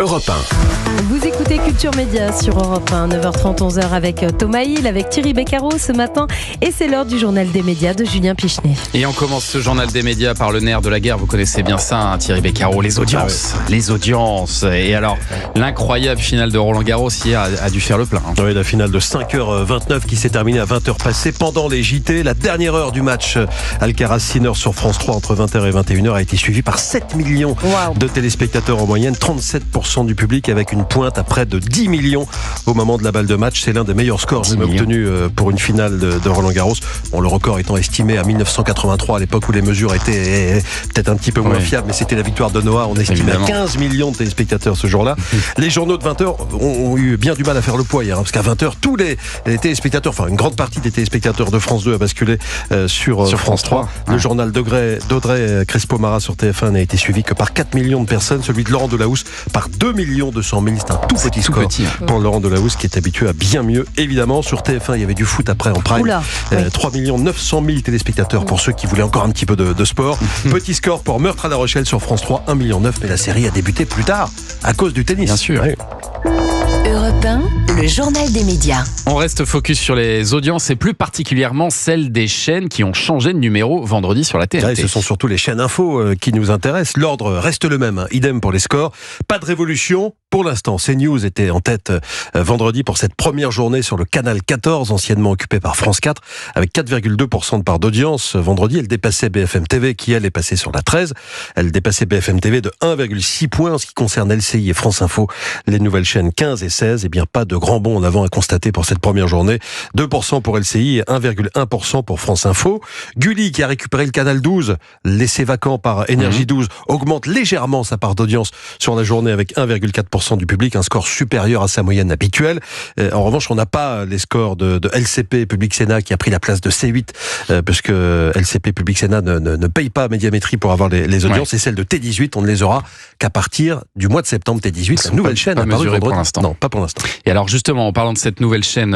Europe 1. Vous écoutez Culture Média sur Europe 1, 9h30, 11h avec Thomas Hill, avec Thierry Beccaro ce matin. Et c'est l'heure du journal des médias de Julien Pichenet. Et on commence ce journal des médias par le nerf de la guerre. Vous connaissez bien ça, hein, Thierry Beccaro, les audiences. Les audiences. Et alors, l'incroyable finale de Roland-Garros hier a dû faire le plein. Hein. Oui, la finale de 5h29 qui s'est terminée à 20h passées pendant les JT. La dernière heure du match Alcaraz-Sinner sur France 3 entre 20h et 21h a été suivie par 7 millions de téléspectateurs en moyenne, 37% du public avec une pointe à près de 10 millions au moment de la balle de match. C'est l'un des meilleurs scores jamais obtenus pour une finale de Roland-Garros. Bon, le record étant estimé à 1983, à l'époque où les mesures étaient peut-être un petit peu moins fiables, mais c'était la victoire de Noah. On estimait à 15 millions de téléspectateurs ce jour-là. Les journaux de 20h ont eu bien du mal à faire le poids hier, parce qu'à 20h, tous les téléspectateurs, enfin une grande partie des téléspectateurs de France 2 a basculé sur France 3. Le journal d'Audrey Crespo-Mara sur TF1 n'a été suivi que par 4 millions de personnes, celui de Laurent Delahousse par 2 200 000. C'est un tout petit score pour Laurent Delahousse qui est habitué à bien mieux. Évidemment, sur TF1, il y avait du foot après en prime. 3 900 000 téléspectateurs pour ceux qui voulaient encore un petit peu de sport. Petit score pour Meurtre à La Rochelle sur France 3, 1,9 million. Mais la série a débuté plus tard à cause du tennis. Bien sûr. Ouais. Europe 1, le journal des médias. On reste focus sur les audiences et plus particulièrement celles des chaînes qui ont changé de numéro vendredi sur la TNT. Ouais, ce sont surtout les chaînes info qui nous intéressent. L'ordre reste le même, hein. Idem pour les scores. Pas de révolution. Pour l'instant, CNews était en tête vendredi pour cette première journée sur le canal 14, anciennement occupé par France 4, avec 4,2% de part d'audience. Vendredi, elle dépassait BFM TV, qui elle est passée sur la 13. Elle dépassait BFM TV de 1,6 points en ce qui concerne LCI et France Info. Les nouvelles chaînes 15 et 16, eh bien pas de grand bond en avant à constater pour cette première journée. 2% pour LCI et 1,1% pour France Info. Gulli, qui a récupéré le canal 12, laissé vacant par Énergie 12, augmente légèrement sa part d'audience sur la journée avec 1,4% du public, un score supérieur à sa moyenne habituelle. En revanche, on n'a pas les scores de LCP Public Sénat qui a pris la place de C8 parce que LCP Public Sénat ne paye pas Médiamétrie pour avoir les audiences et celles de T18, on ne les aura qu'à partir du mois de septembre. T18, la nouvelle chaîne pas mesurée pour l'instant. Non, pas pour l'instant. Et alors justement, en parlant de cette nouvelle chaîne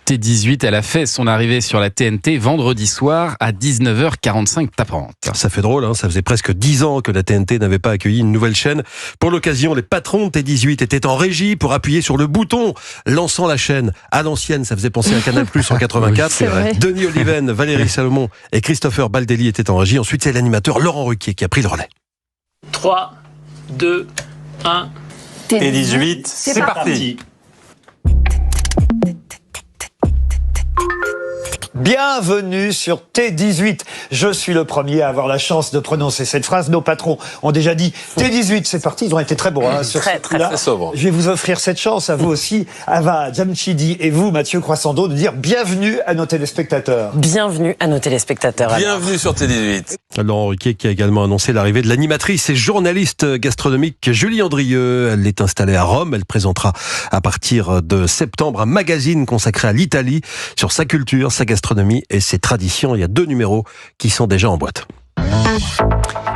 T18, elle a fait son arrivée sur la TNT vendredi soir à 19h45 tapante. Ça fait drôle, hein, ça faisait presque 10 ans que la TNT n'avait pas accueilli une nouvelle chaîne. Pour l'occasion, les patrons de T18 étaient en régie pour appuyer sur le bouton lançant la chaîne. À l'ancienne, ça faisait penser à Canal+ en 84. Oui, Denis Oliven, Valérie Salomon et Christopher Baldelli étaient en régie. Ensuite, c'est l'animateur Laurent Ruquier qui a pris le relais. 3, 2, 1... T18, c'est parti. Bienvenue sur T18. Je suis le premier à avoir la chance de prononcer cette phrase. Nos patrons ont déjà dit T18, c'est parti. Ils ont été très bons sur ce coup-là. Je vais vous offrir cette chance à vous aussi, Ava Jamchidi et vous, Mathieu Croissando, de dire bienvenue à nos téléspectateurs. Bienvenue à nos téléspectateurs. Bienvenue sur T18. Laurent Ruquier qui a également annoncé l'arrivée de l'animatrice et journaliste gastronomique Julie Andrieux. Elle est installée à Rome. Elle présentera à partir de septembre un magazine consacré à l'Italie sur sa culture, sa gastronomie et ses traditions. Il y a 2 numéros qui sont déjà en boîte.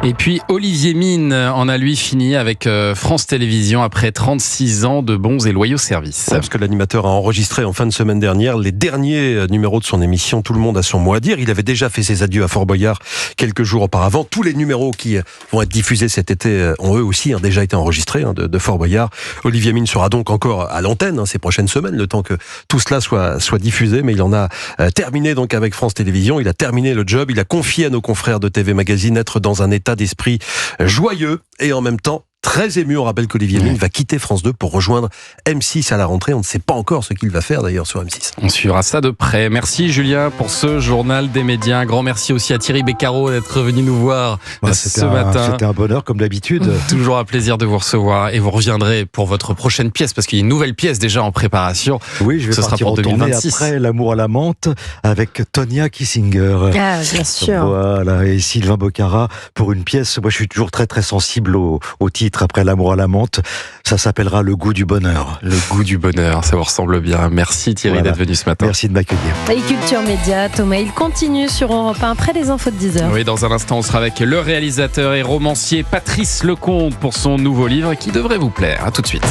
Et puis Olivier Mine en a lui fini avec France Télévisions après 36 ans de bons et loyaux services. Parce que l'animateur a enregistré en fin de semaine dernière les derniers numéros de son émission Tout le monde a son mot à dire. Il avait déjà fait ses adieux à Fort Boyard quelques jours auparavant. Tous les numéros qui vont être diffusés cet été ont eux aussi déjà été enregistrés de Fort Boyard. Olivier Mine sera donc encore à l'antenne ces prochaines semaines, le temps que tout cela soit diffusé. Mais il en a terminé donc avec France Télévisions. Il a terminé le job. Il a confié à nos confrères de TV Magazine être dans un état d'esprit joyeux et en même temps très ému. On rappelle qu'Olivier Mine va quitter France 2 pour rejoindre M6 à la rentrée. On ne sait pas encore ce qu'il va faire d'ailleurs sur M6. On suivra ça de près. Merci Julien pour ce journal des médias. Un grand merci aussi à Thierry Beccaro d'être venu nous voir ce matin. C'était un bonheur comme d'habitude. Toujours un plaisir de vous recevoir et vous reviendrez pour votre prochaine pièce parce qu'il y a une nouvelle pièce déjà en préparation. Oui, je vais partir en tournée après L'amour à la menthe avec Tonia Kissinger. Ah, bien sûr. Voilà, et Sylvain Bocara pour une pièce. Moi, je suis toujours très très sensible au titre. Après L'amour à la menthe, ça s'appellera Le goût du bonheur. Le goût du bonheur, ça vous ressemble bien. Merci Thierry d'être venu ce matin. Merci de m'accueillir. Et Culture Média, Thomas, il continue sur Europe 1 après les infos de 10h. Oui, dans un instant, on sera avec le réalisateur et romancier Patrice Lecomte pour son nouveau livre qui devrait vous plaire. À tout de suite.